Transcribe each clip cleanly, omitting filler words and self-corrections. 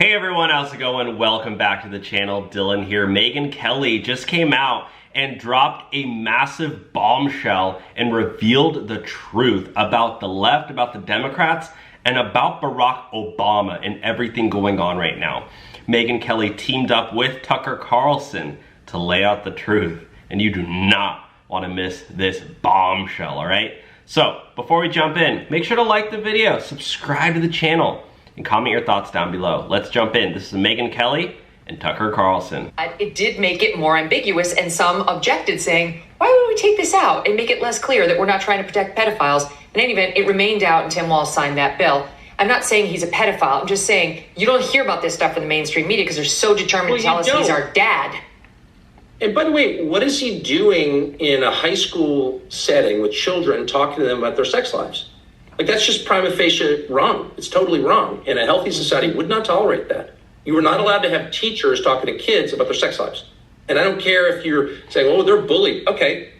Hey everyone, how's it going? Welcome back to the channel. Dylan here. Megyn Kelly just came out and dropped a massive bombshell and revealed the truth about the left, about the Democrats, and about Barack Obama and everything going on right now. Megyn Kelly teamed up with Tucker Carlson to lay out the truth, and you do not want to miss this bombshell, all right? So, before we jump in, make sure to like the video, subscribe to the channel, and comment your thoughts down below. Let's jump in. This is Megyn Kelly and Tucker Carlson. It did make it more ambiguous, and some objected, saying, why would we take this out and make it less clear that we're not trying to protect pedophiles? In any event, it remained out, and Tim Walz signed that bill. I'm not saying he's a pedophile. I'm just saying you don't hear about this stuff in the mainstream media because they're so determined to tell us he's our dad. And by the way, what is he doing in a high school setting with children, talking to them about their sex lives? Like, that's just prima facie wrong. It's totally wrong. And a healthy society would not tolerate that. You are not allowed to have teachers talking to kids about their sex lives. And I don't care if you're saying, oh, they're bullied. Okay.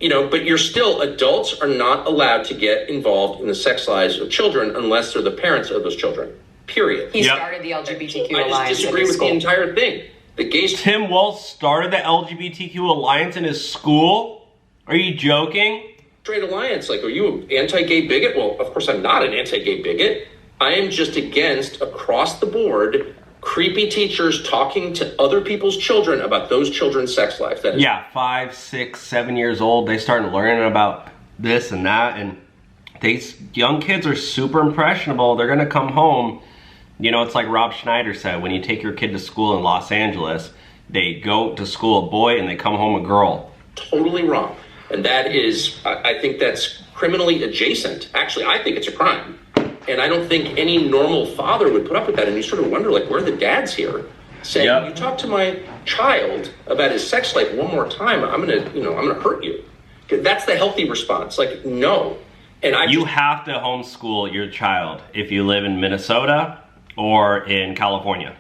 But you're still, adults are not allowed to get involved in the sex lives of children unless they're the parents of those children. Period. He started the LGBTQ alliance. I just disagree with the entire thing. The gays. Tim Walz started the LGBTQ alliance in his school? Are you joking? Straight alliance. Like, are you an anti-gay bigot? Well, of course I'm not an anti-gay bigot. I am just against, across the board, creepy teachers talking to other people's children about those children's sex lives. That is, yeah, 5, 6, 7 years old, they start learning about this and that, and these young kids are super impressionable. They're gonna come home. It's like Rob Schneider said, when you take your kid to school in Los Angeles, they go to school a boy and they come home a girl. Totally wrong. And that is, I think that's criminally adjacent. Actually, I think it's a crime. And I don't think any normal father would put up with that. And you sort of wonder, like, where are the dads here? Saying, you talk to my child about his sex life one more time, I'm gonna hurt you. That's the healthy response. Like, no. And you have to homeschool your child if you live in Minnesota or in California.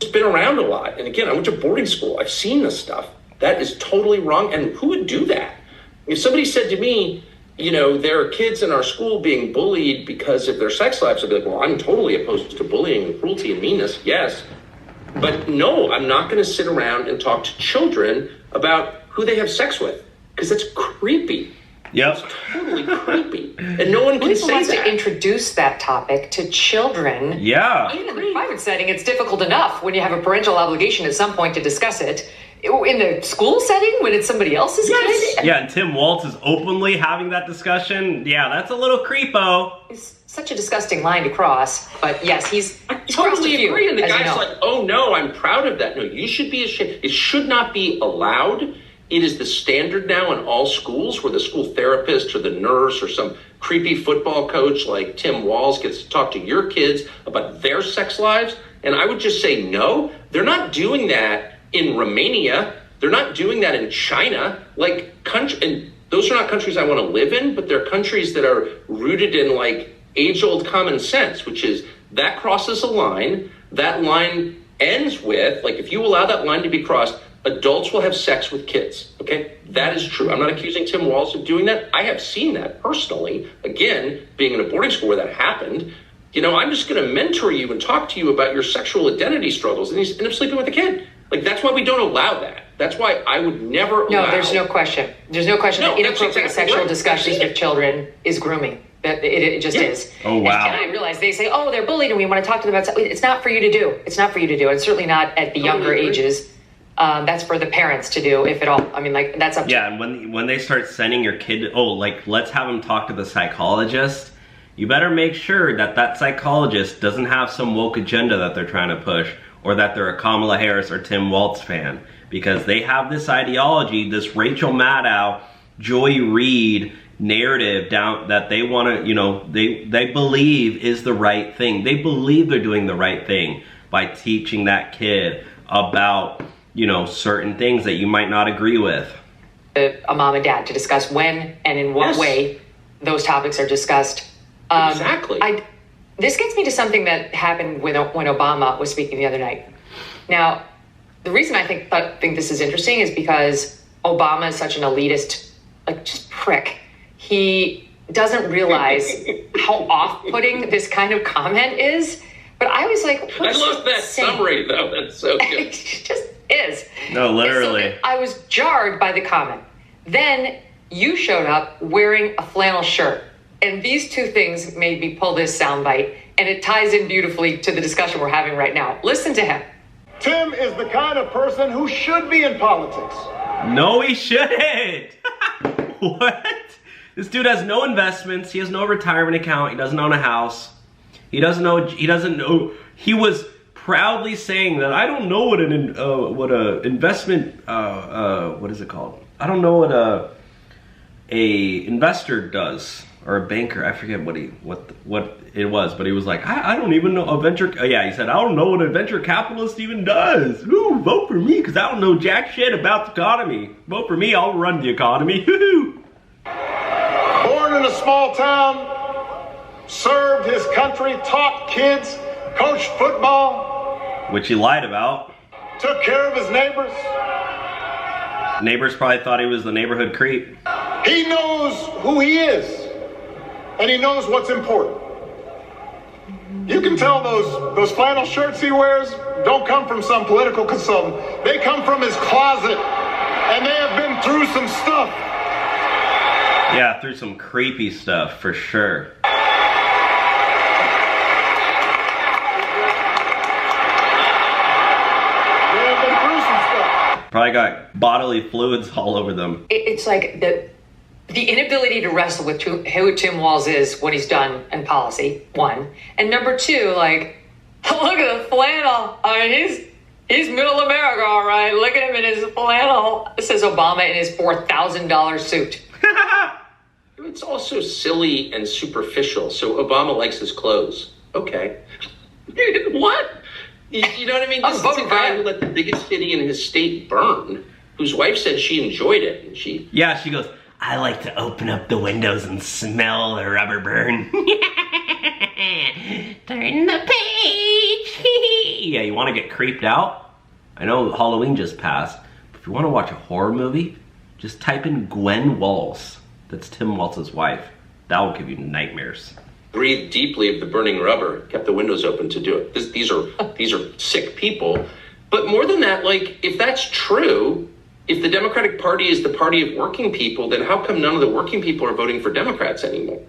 It's been around a lot. And again, I went to boarding school. I've seen this stuff. That is totally wrong. And who would do that? If somebody said to me, there are kids in our school being bullied because of their sex lives, I'd be like, well, I'm totally opposed to bullying and cruelty and meanness, yes. But no, I'm not going to sit around and talk to children about who they have sex with, because that's creepy. Yep. It's totally creepy. And no one can say wants that. To introduce that topic to children. Yeah. Even in the private setting, it's difficult enough when you have a parental obligation at some point to discuss it. In the school setting, when it's somebody else's kid? Yeah, and Tim Walz is openly having that discussion. Yeah, that's a little creepo. It's such a disgusting line to cross. But yes, he's totally agree. And the guy's like, oh no, I'm proud of that. No, you should be ashamed. It should not be allowed. It is the standard now in all schools where the school therapist or the nurse or some creepy football coach like Tim Walz gets to talk to your kids about their sex lives. And I would just say, no, they're not doing that in Romania. They're not doing that in China. And those are not countries I want to live in, but they're countries that are rooted in age-old common sense, which is that crosses a line. That line ends with, if you allow that line to be crossed, adults will have sex with kids, okay? That is true. I'm not accusing Tim Walz of doing that. I have seen that personally. Again, being in a boarding school where that happened. I'm just going to mentor you and talk to you about your sexual identity struggles, and you end up sleeping with a kid. That's why we don't allow that. That's why I would never allow. No, there's no question. There's no question that inappropriate sexual discussions with children is grooming. It just is. Oh, wow. And I realize they say, oh, they're bullied and we want to talk to them about sex. It's not for you to do. It's not for you to do. It's certainly not at the younger ages. That's for the parents to do, if at all. I mean, that's up to Yeah, and when they start sending your kid, let's have them talk to the psychologist, you better make sure that that psychologist doesn't have some woke agenda that they're trying to push, or that they're a Kamala Harris or Tim Walz fan, because they have this ideology, this Rachel Maddow, Joy Reid narrative down that they want to, they believe is the right thing. They believe they're doing the right thing by teaching that kid about, certain things that you might not agree with. A mom and dad to discuss when and in what way those topics are discussed. Exactly. This gets me to something that happened when Obama was speaking the other night. Now, the reason I think this is interesting is because Obama is such an elitist, just prick. He doesn't realize how off-putting this kind of comment is. But I was like, I love that summary, though. That's so good. It just is. No, literally. So I was jarred by the comment. Then you showed up wearing a flannel shirt. And these two things made me pull this soundbite. And it ties in beautifully to the discussion we're having right now. Listen to him. Tim is the kind of person who should be in politics. No, he shouldn't. What? This dude has no investments. He has no retirement account. He doesn't own a house. He doesn't know. He was proudly saying that I don't know what an investment. What is it called? I don't know what a investor does, or a banker. I forget what it was, but he was like, I don't even know a venture. Yeah, he said, I don't know what a venture capitalist even does. Ooh, vote for me because I don't know jack shit about the economy. Vote for me, I'll run the economy. Born in a small town, served his country, taught kids, coached football. Which he lied about. Took care of his neighbors. Neighbors probably thought he was the neighborhood creep. He knows who he is, and he knows what's important. You can tell those flannel shirts he wears don't come from some political consultant. They come from his closet, and they have been through some stuff. Yeah, through some creepy stuff, for sure. Probably got bodily fluids all over them. It's like the inability to wrestle with who Tim Walz is when he's done in policy, one. And number two, like, look at the flannel. I mean, he's middle America, all right. Look at him in his flannel. This says Obama in his $4,000 suit. It's also silly and superficial. So Obama likes his clothes. Okay. Dude, what? You know what I mean? This is a guy who let the biggest city in his state burn, whose wife said she enjoyed it. And she goes, I like to open up the windows and smell the rubber burn. Turn the page. Yeah, you want to get creeped out? I know Halloween just passed, but if you want to watch a horror movie, just type in Gwen Walz. That's Tim Walz's wife. That will give you nightmares. Breathed deeply of the burning rubber, kept the windows open to do it. These are sick people. But more than that, like, if that's true, if the Democratic Party is the party of working people, then how come none of the working people are voting for Democrats anymore?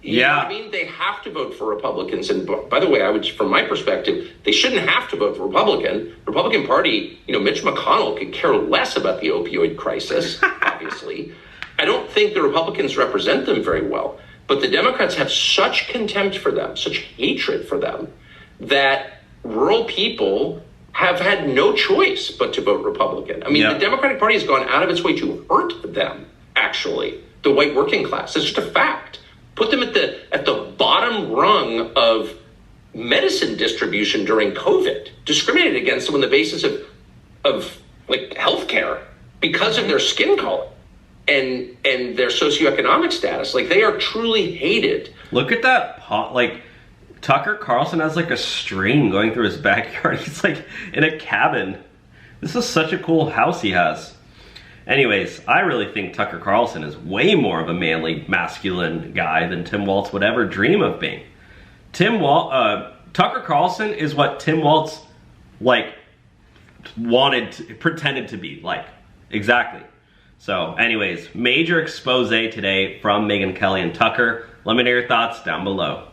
You know what I mean? They have to vote for Republicans. And by the way, from my perspective, they shouldn't have to vote for Republican. The Republican Party, Mitch McConnell could care less about the opioid crisis, obviously. I don't think the Republicans represent them very well. But the Democrats have such contempt for them, such hatred for them, that rural people have had no choice but to vote Republican. I mean, the Democratic Party has gone out of its way to hurt them, actually, the white working class. It's just a fact. Put them at the bottom rung of medicine distribution during COVID, discriminated against them on the basis of like healthcare because of their skin color. And their socioeconomic status. Like, they are truly hated. Look at that like Tucker Carlson has like a stream going through his backyard. He's like in a cabin. This is such a cool house he has. Anyways, I really think Tucker Carlson is way more of a manly, masculine guy than Tim Walz would ever dream of being. Tucker Carlson is what Tim Walz like pretended to be like. Exactly. So anyways, major expose today from Megyn Kelly and Tucker. Let me know your thoughts down below.